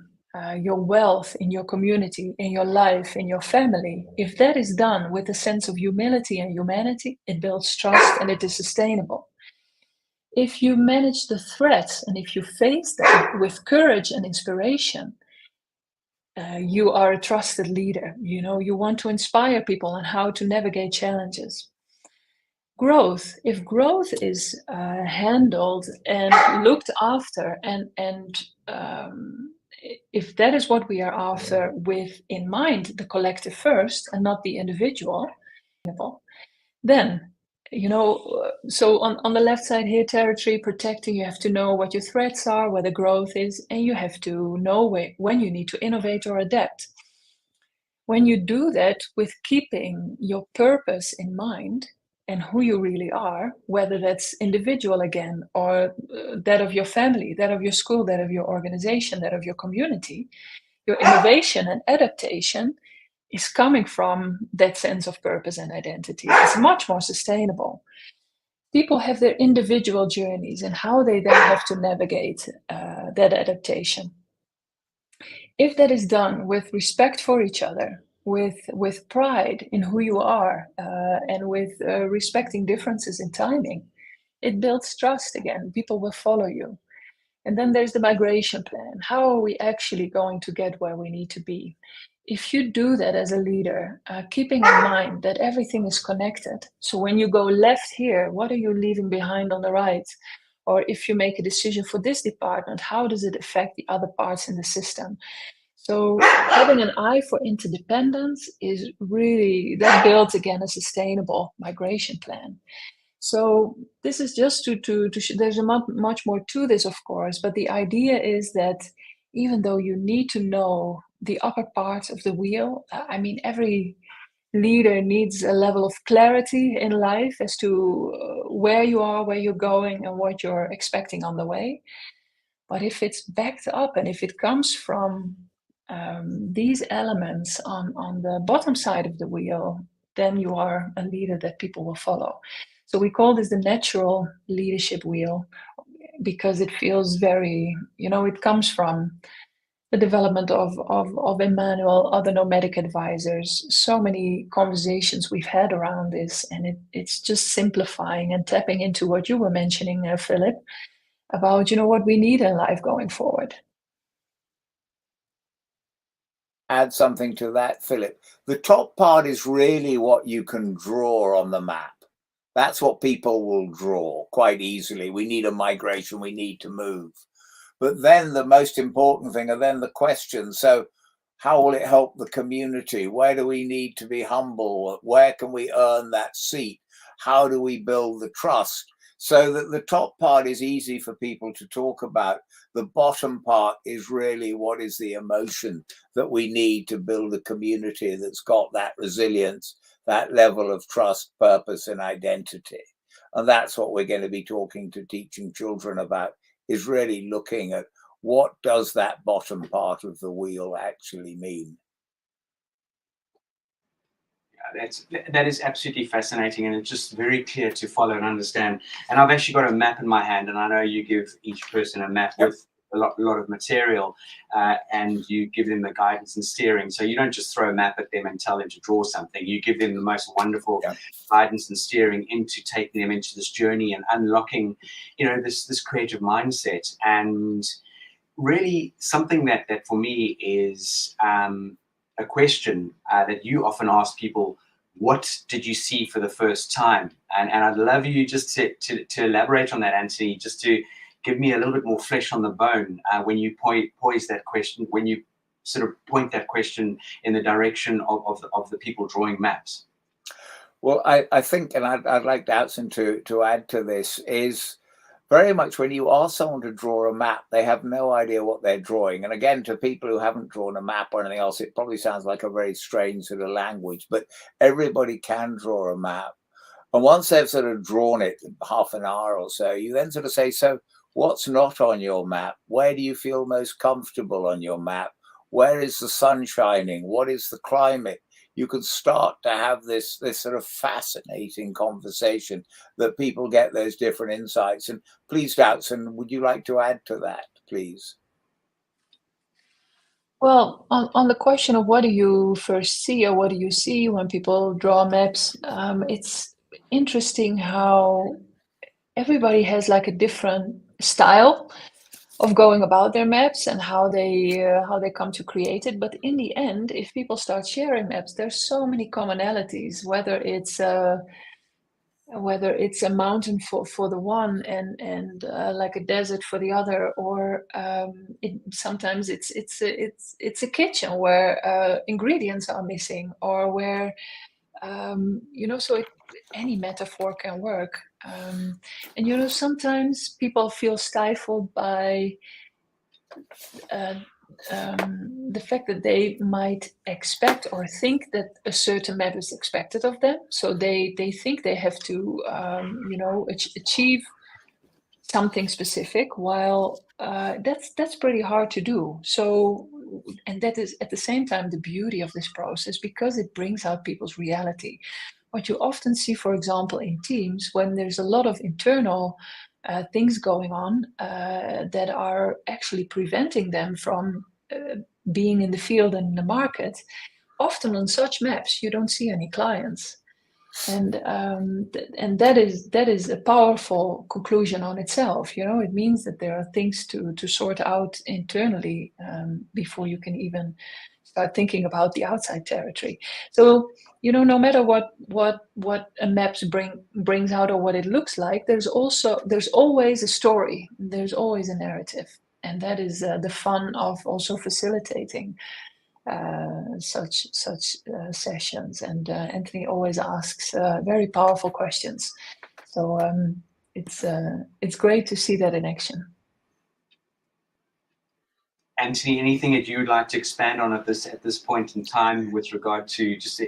your wealth in your community, in your life, in your family, if that is done with a sense of humility and humanity, it builds trust and it is sustainable. If you manage the threats and if you face them with courage and inspiration, you are a trusted leader. You want to inspire people on how to navigate challenges. Growth, if growth is handled and looked after, and if that is what we are after with in mind the collective first and not the individual, then so on the left side here, territory protecting, you have to know what your threats are, where the growth is, and you have to know when you need to innovate or adapt. When you do that with keeping your purpose in mind and who you really are, whether that's individual again, or that of your family, that of your school, that of your organization, that of your community, your innovation and adaptation is coming from that sense of purpose and identity. It's much more sustainable. People have their individual journeys and how they then have to navigate that adaptation. If that is done with respect for each other, with pride in who you are, and with respecting differences in timing, it builds trust again. People will follow you. And then there's the migration plan. How are we actually going to get where we need to be? If you do that as a leader, keeping in mind that everything is connected. So when you go left here, what are you leaving behind on the right? Or if you make a decision for this department, how does it affect the other parts in the system? So having an eye for interdependence is really, that builds again a sustainable migration plan. So this is just to there's much more to this, of course, but the idea is that even though you need to know the upper parts of the wheel, I mean, every leader needs a level of clarity in life as to where you are, where you're going, and what you're expecting on the way. But if it's backed up and if it comes from these elements on the bottom side of the wheel, then you are a leader that people will follow. So we call this the natural leadership wheel, because it feels very, it comes from the development of Emmanuel, other nomadic advisors, so many conversations we've had around this, and it's just simplifying and tapping into what you were mentioning, Philip, about what we need in life going forward. Add something to that, Philip. The top part is really what you can draw on the map. That's what people will draw quite easily. We need a migration, we need to move. But then the most important thing are then the questions. So how will it help the community? Where do we need to be humble? Where can we earn that seat? How do we build the trust? So that the top part is easy for people to talk about. The bottom part is really what is the emotion that we need to build a community that's got that resilience, that level of trust, purpose, and identity. And that's what we're going to be talking to teaching children about, is really looking at what does that bottom part of the wheel actually mean. That is absolutely fascinating, and it's just very clear to follow and understand. And I've actually got a map in my hand, and I know you give each person a map with a lot of material, and you give them the guidance and steering. So you don't just throw a map at them and tell them to draw something. You give them the most wonderful guidance and steering into taking them into this journey and unlocking, this creative mindset. And really something that for me is a question that you often ask people: what did you see for the first time? And I'd love you just to elaborate on that, Anthony, just to give me a little bit more flesh on the bone when you poise that question, when you sort of point that question in the direction of the people drawing maps. Well, I think, and I'd like Dowson to add to this, is very much when you ask someone to draw a map, they have no idea what they're drawing. And again, to people who haven't drawn a map or anything else, it probably sounds like a very strange sort of language, but everybody can draw a map. And once they've sort of drawn it, half an hour or so, you then sort of say, so what's not on your map? Where do you feel most comfortable on your map? Where is the sun shining? What is the climate? You could start to have this sort of fascinating conversation that people get those different insights. And please, Dowson, would you like to add to that, please? Well, on the question of what do you first see or what do you see when people draw maps, it's interesting how everybody has like a different style of going about their maps and how they come to create it. But in the end, if people start sharing maps, there's so many commonalities, whether it's a mountain for the one and like a desert for the other, or sometimes it's a kitchen where ingredients are missing, or where so any metaphor can work. And sometimes people feel stifled by the fact that they might expect or think that a certain map is expected of them. So they think they have to, achieve something specific, while that's pretty hard to do. So, and that is at the same time the beauty of this process, because it brings out people's reality. What you often see, for example, in teams, when there's a lot of internal things going on that are actually preventing them from being in the field and in the market, often on such maps you don't see any clients. And that is a powerful conclusion on itself. It means that there are things to sort out internally before you can even start thinking about the outside territory. So no matter what a maps brings out or what it looks like, there's always a story, there's always a narrative, and that is the fun of also facilitating such sessions. And Anthony always asks very powerful questions, so it's great to see that in action. Anthony, anything that you would like to expand on at this point in time with regard to just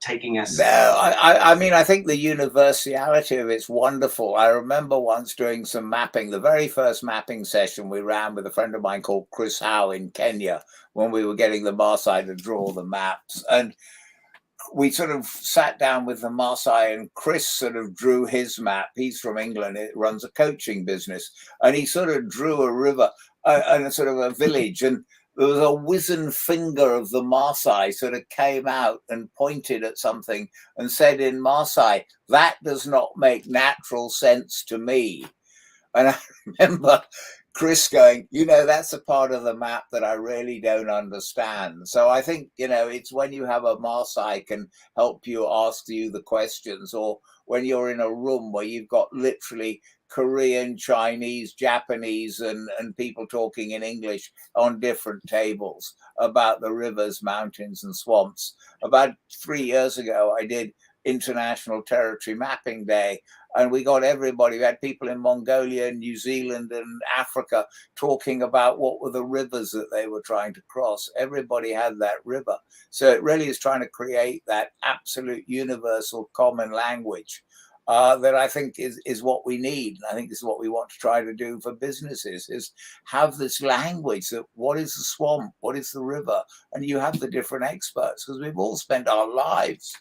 taking us? No, I mean, I think the universality of it's wonderful. I remember once doing some mapping, the very first mapping session we ran with a friend of mine called Chris Howe in Kenya, when we were getting the Maasai to draw the maps. And we sort of sat down with the Maasai, and Chris sort of drew his map. He's from England, it runs a coaching business, and he sort of drew a river and a sort of a village, and there was a wizened finger of the Maasai sort of came out and pointed at something and said in Maasai, "That does not make natural sense to me." And I remember Chris going, that's a part of the map that I really don't understand. So I think, it's when you have a Maasai can help you ask you the questions, or when you're in a room where you've got literally Korean, Chinese, Japanese, and people talking in English on different tables about the rivers, mountains, and swamps. About 3 years ago, I did International Territory Mapping Day, and we got everybody. We had people in Mongolia, New Zealand, and Africa talking about what were the rivers that they were trying to cross. Everybody had that river. So it really is trying to create that absolute universal common language that I think is what we need. And I think this is what we want to try to do for businesses, is have this language that what is the swamp, what is the river? And you have the different experts, because we've all spent our lives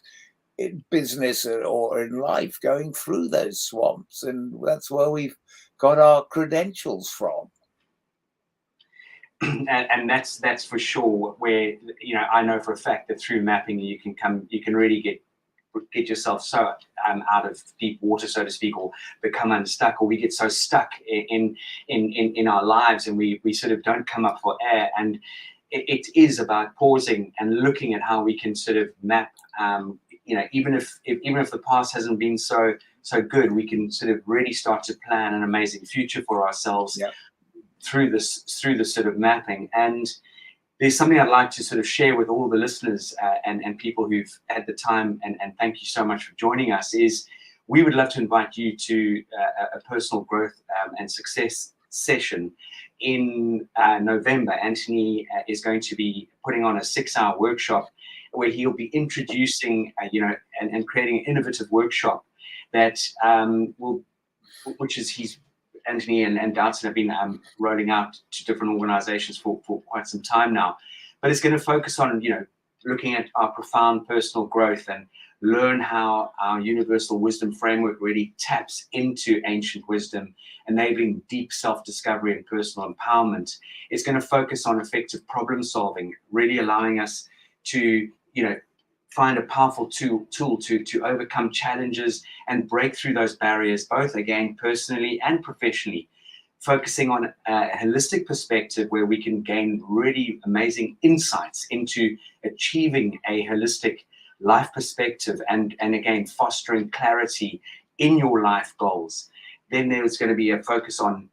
in business or in life going through those swamps, and that's where we've got our credentials from. And that's for sure where, I know for a fact that through mapping you can really get yourself so out of deep water, so to speak, or become unstuck, or we get so stuck in our lives, and we sort of don't come up for air. And it is about pausing and looking at how we can sort of map. Even if the past hasn't been so good, we can sort of really start to plan an amazing future for ourselves. Yep. through this sort of mapping. And there's something I'd like to sort of share with all the listeners and people who've had the time, and thank you so much for joining us, is we would love to invite you to a personal growth and success session in November. Anthony is going to be putting on a 6-hour workshop where he'll be introducing, and creating an innovative workshop that Anthony and Doubtson have been rolling out to different organizations for quite some time now. But it's going to focus on, looking at our profound personal growth and learn how our universal wisdom framework really taps into ancient wisdom, enabling deep self-discovery and personal empowerment. It's going to focus on effective problem solving, really allowing us to, find a powerful tool to overcome challenges and break through those barriers, both again personally and professionally, focusing on a holistic perspective where we can gain really amazing insights into achieving a holistic life perspective and again fostering clarity in your life goals. Then there's going to be a focus on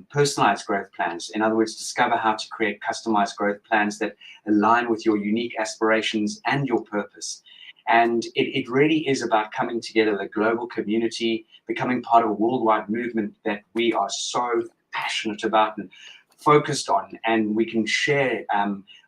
personalized growth plans. In other words, discover how to create customized growth plans that align with your unique aspirations and your purpose. And it really is about coming together, the global community, becoming part of a worldwide movement that we are so passionate about and focused on. And we can share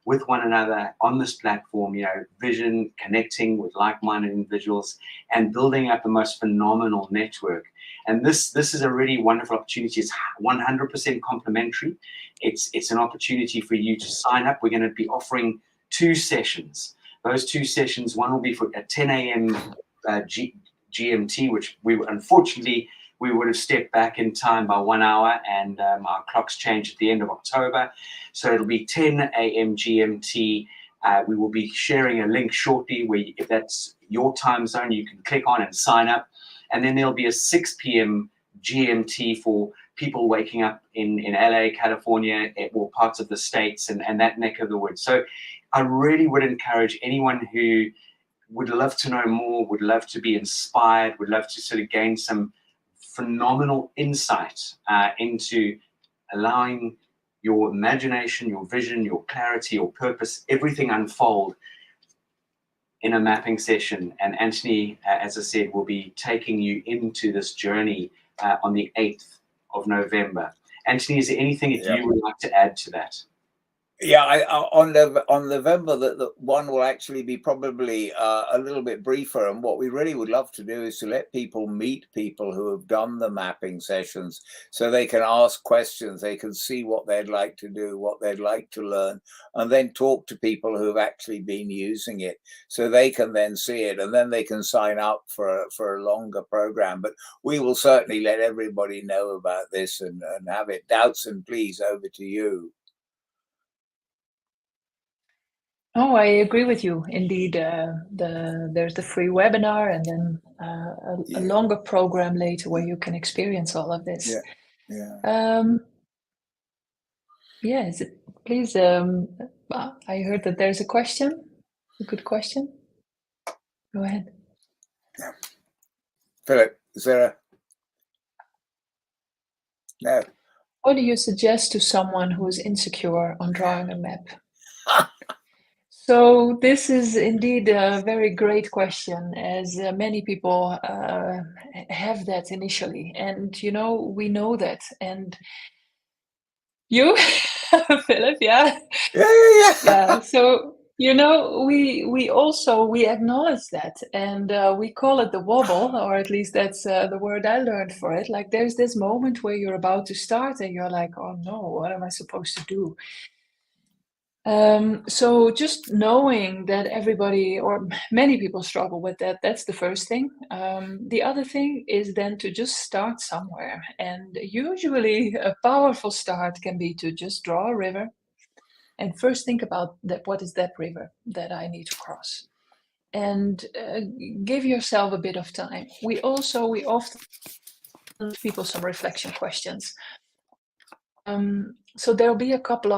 with one another on this platform, vision, connecting with like-minded individuals and building up the most phenomenal network. And this is a really wonderful opportunity. It's 100% complimentary. It's an opportunity for you to sign up. We're going to be offering 2 sessions. Those 2 sessions, one will be at 10 a.m. GMT, which unfortunately we would have stepped back in time by 1 hour, and our clocks changed at the end of October. So it'll be 10 a.m. GMT. We will be sharing a link shortly where, if that's your time zone, you can click on and sign up. And then there'll be a 6 p.m. GMT for people waking up in LA, California, or parts of the States and that neck of the woods. So I really would encourage anyone who would love to know more, would love to be inspired, would love to sort of gain some phenomenal insight into allowing your imagination, your vision, your clarity, your purpose, everything unfold in a mapping session. And Anthony, as I said, will be taking you into this journey on the 8th of November. Anthony, is there anything that you would like to add to that? Yeah, on November, that one will actually be probably a little bit briefer. And what we really would love to do is to let people meet people who have done the mapping sessions, so they can ask questions, they can see what they'd like to do, what they'd like to learn, and then talk to people who have actually been using it, so they can then see it, and then they can sign up for a longer program. But we will certainly let everybody know about this and have it. Doubtson, please, over to you. Oh, I agree with you. Indeed, there's the free webinar, and then a longer program later where you can experience all of this. Yes, please. I heard that there's a question. A good question. Go ahead. Yeah. Philip, is there a... No. What do you suggest to someone who is insecure on drawing a map? So this is indeed a very great question, as many people have that initially, and we know that. And you, Philip, yeah. Yeah. So we acknowledge that, and we call it the wobble, or at least that's the word I learned for it. Like, there's this moment where you're about to start, and you're like, "Oh no, what am I supposed to do?" So just knowing that everybody or many people struggle with that's the first thing. The other thing is then to just start somewhere. And usually a powerful start can be to just draw a river and first think about that. What is that river that I need to cross? And give yourself a bit of time. We often give people some reflection questions. So there'll be a couple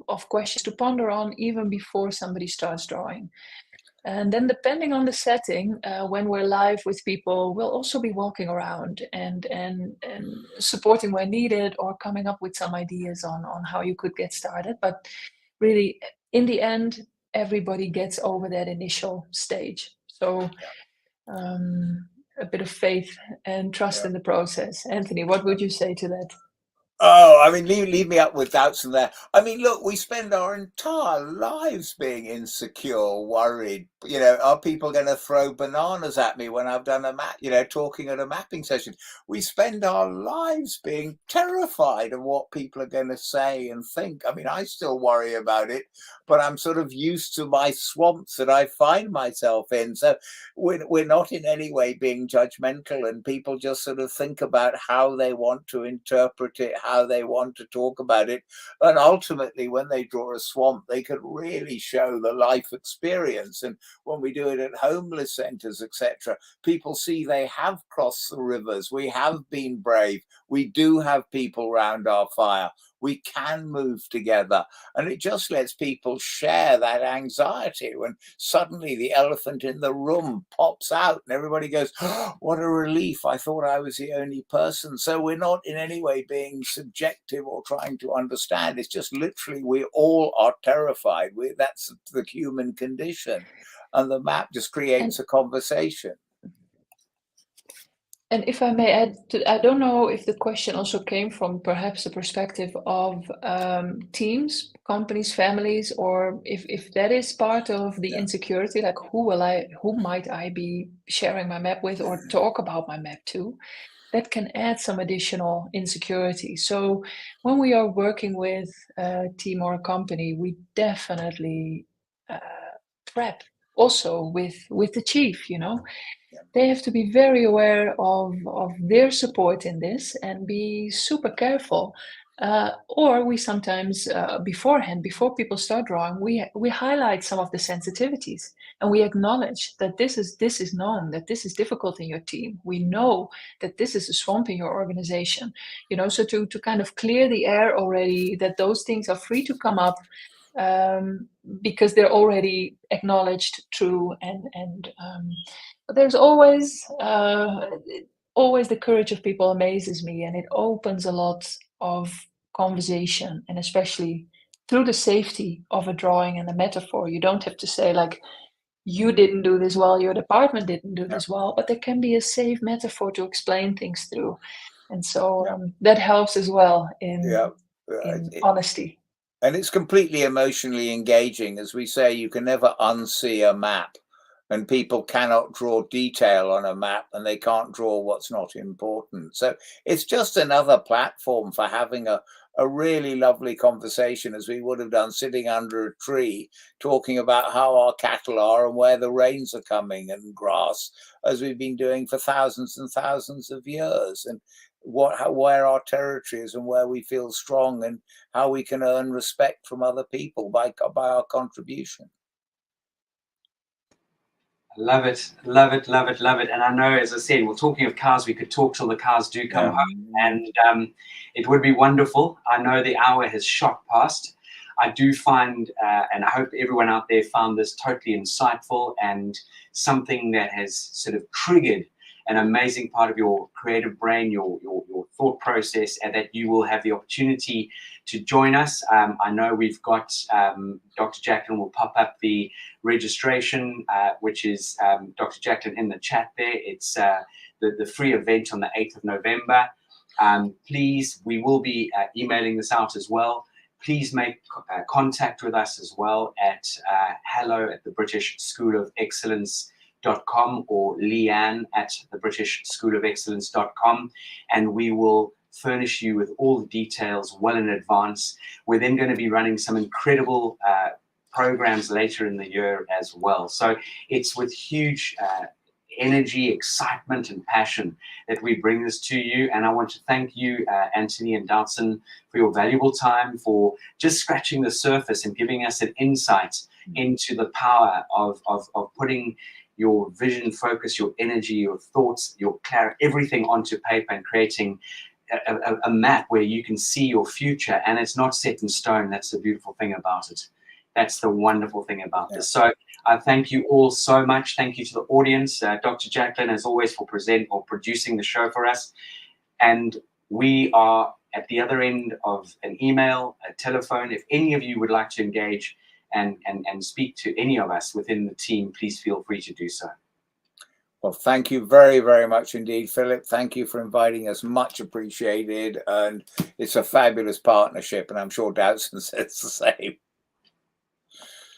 of questions to ponder on even before somebody starts drawing. And then depending on the setting, when we're live with people, we'll also be walking around and supporting where needed, or coming up with some ideas on how you could get started. But really, in the end, everybody gets over that initial stage. So a bit of faith and trust in the process. Anthony, what would you say to that? Oh, I mean, leave me up with doubts in there. I mean, look, we spend our entire lives being insecure, worried. Are people going to throw bananas at me when I've done a map, talking at a mapping session? We spend our lives being terrified of what people are going to say and think. I mean, I still worry about it, but I'm sort of used to my swamps that I find myself in. So we're not in any way being judgmental, and people just sort of think about how they want to interpret it, how they want to talk about it. And ultimately, when they draw a swamp, they can really show the life experience. And when we do it at homeless centers, etc., people see they have crossed the rivers. We have been brave. We do have people round our fire. We can move together. And it just lets people share that anxiety when suddenly the elephant in the room pops out and everybody goes, "Oh, what a relief. I thought I was the only person." So we're not in any way being subjective or trying to understand. It's just literally we all are terrified. That's the human condition. And the map just creates a conversation. And if I may add, I don't know if the question also came from perhaps the perspective of teams, companies, families, or if that is part of the insecurity, like who might I be sharing my map with or talk about my map to? That can add some additional insecurity. So when we are working with a team or a company, we definitely prep also with the chief, They have to be very aware of their support in this and be super careful. Or we sometimes, beforehand, before people start drawing, we highlight some of the sensitivities and we acknowledge that this is known, that this is difficult in your team. We know that this is a swamp in your organization, so to kind of clear the air already, that those things are free to come up, because they're already acknowledged, true, and but there's always the courage of people amazes me, and it opens a lot of conversation, and especially through the safety of a drawing and a metaphor. You don't have to say like, you didn't do this well, your department didn't do this well, but there can be a safe metaphor to explain things through, and so that helps as well in honesty. And it's completely emotionally engaging. As we say, you can never unsee a map, and people cannot draw detail on a map, and they can't draw what's not important. So it's just another platform for having a really lovely conversation, as we would have done sitting under a tree, talking about how our cattle are and where the rains are coming, and grass, as we've been doing for thousands and thousands of years, and where our territory is and where we feel strong, and how we can earn respect from other people by our contribution. Love it, love it, love it, love it. And I know, as I said, well, talking of cows, we could talk till the cows do come home, and it would be wonderful. I know the hour has shot past. I do find, and I hope everyone out there found this totally insightful and something that has sort of triggered an amazing part of your creative brain, your thought process, and that you will have the opportunity to join us. I know we've got Dr. Jacqueline will pop up the registration, which is Dr. Jacqueline in the chat there. It's the free event on the 8th of November. Please, we will be emailing this out as well. Please make contact with us as well at hello@thebritishschoolofexcellence.com or leanne@thebritishschoolofexcellence.com, and we will furnish you with all the details well in advance. We're then going to be running some incredible programs later in the year as well. So it's with huge energy, excitement, and passion that we bring this to you. And I want to thank you, Anthony and Dotson, for your valuable time, for just scratching the surface and giving us an insight into the power of putting your vision, focus, your energy, your thoughts, your clarity, everything onto paper, and creating a map where you can see your future, and it's not set in stone. That's the beautiful thing about it. That's the wonderful thing about this. So I thank you all so much. Thank you to the audience, Dr. Jacqueline, as always, for producing the show for us. And we are at the other end of an email, a telephone. If any of you would like to engage and speak to any of us within the team, please feel free to do so. Well, thank you very, very much indeed, Philip. Thank you for inviting us. Much appreciated. And it's a fabulous partnership, and I'm sure Dowson says the same.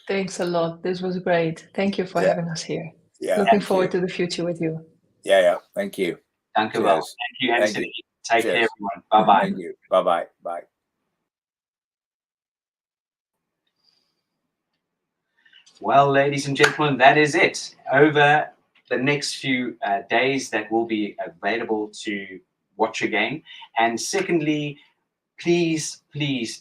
Thanks a lot. This was great. Thank you for having us here. Looking forward to the future with you. Thank you. Thank you. Thank you, Anthony. Take care, everyone. Bye-bye. Thank you. Bye-bye. Bye. Well, ladies and gentlemen, that is it. Over the next few days, that will be available to watch again. And secondly, please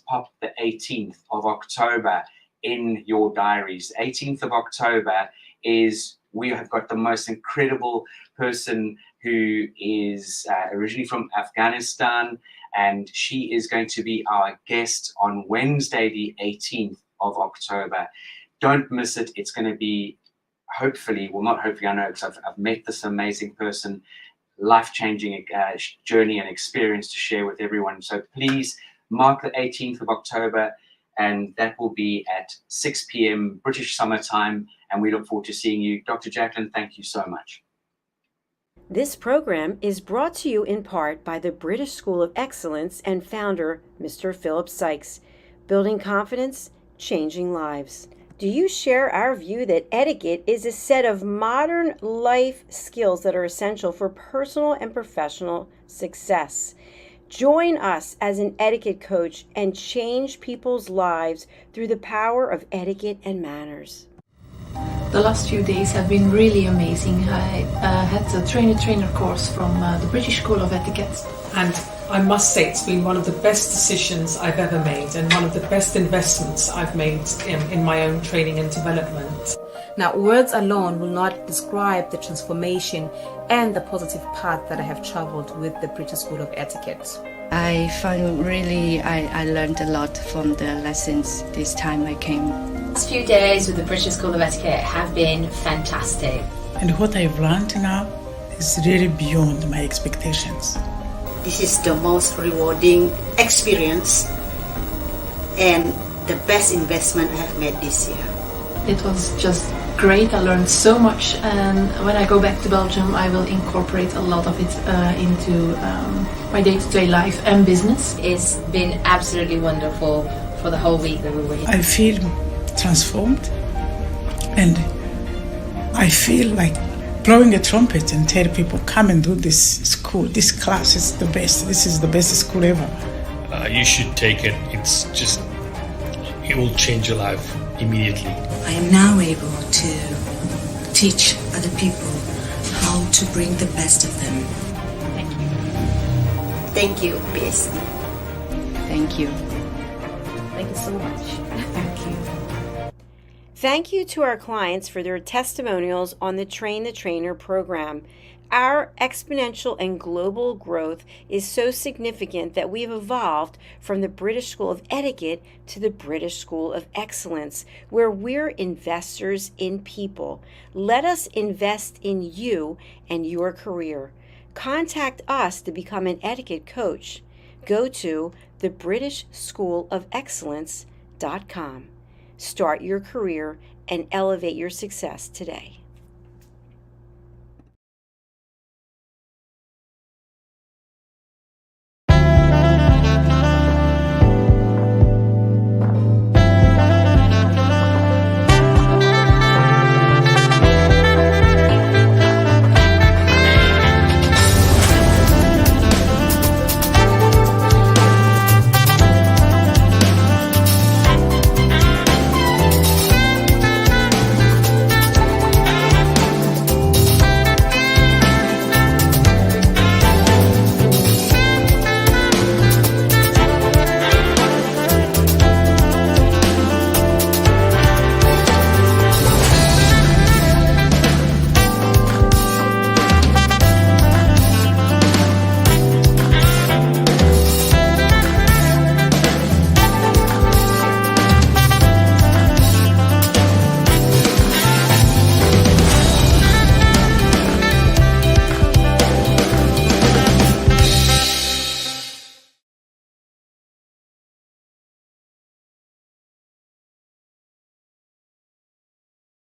pop the 18th of October in your diaries. 18th of October is, we have got the most incredible person who is originally from Afghanistan, and she is going to be our guest on Wednesday, the 18th of October. Don't miss it. It's going to be, hopefully, well, not hopefully, I know, because I've met this amazing person, life-changing journey and experience to share with everyone. So please mark the 18th of October, and that will be at 6 p.m. British Summer Time, and we look forward to seeing you. Dr. Jacqueline, thank you so much. This program is brought to you in part by the British School of Excellence and founder, Mr. Philip Sykes. Building confidence, changing lives. Do you share our view that etiquette is a set of modern life skills that are essential for personal and professional success? Join us as an etiquette coach and change people's lives through the power of etiquette and manners. The last few days have been really amazing. I had a trainer course from the British School of Etiquette. And I must say it's been one of the best decisions I've ever made, and one of the best investments I've made in my own training and development. Now, words alone will not describe the transformation and the positive path that I have traveled with the British School of Etiquette. I found I learned a lot from the lessons this time I came. The last few days with the British School of Etiquette have been fantastic. And what I've learned now is really beyond my expectations. This is the most rewarding experience and the best investment I have made this year. It was just great. I learned so much, and when I go back to Belgium, I will incorporate a lot of it into my day-to-day life and business. It's been absolutely wonderful for the whole week that we were here? I feel transformed, and I feel like blowing a trumpet and tell people, come and do this school. This class is the best. This is the best school ever. You should take it. It's just, it will change your life immediately. I am now able to teach other people how to bring the best of them. Thank you. Thank you, BSC. Thank you. Thank you so much. Thank you. Thank you to our clients for their testimonials on the Train the Trainer program. Our exponential and global growth is so significant that we've evolved from the British School of Etiquette to the British School of Excellence, where we're investors in people. Let us invest in you and your career. Contact us to become an etiquette coach. Go to thebritishschoolofexcellence.com. Start your career and elevate your success today.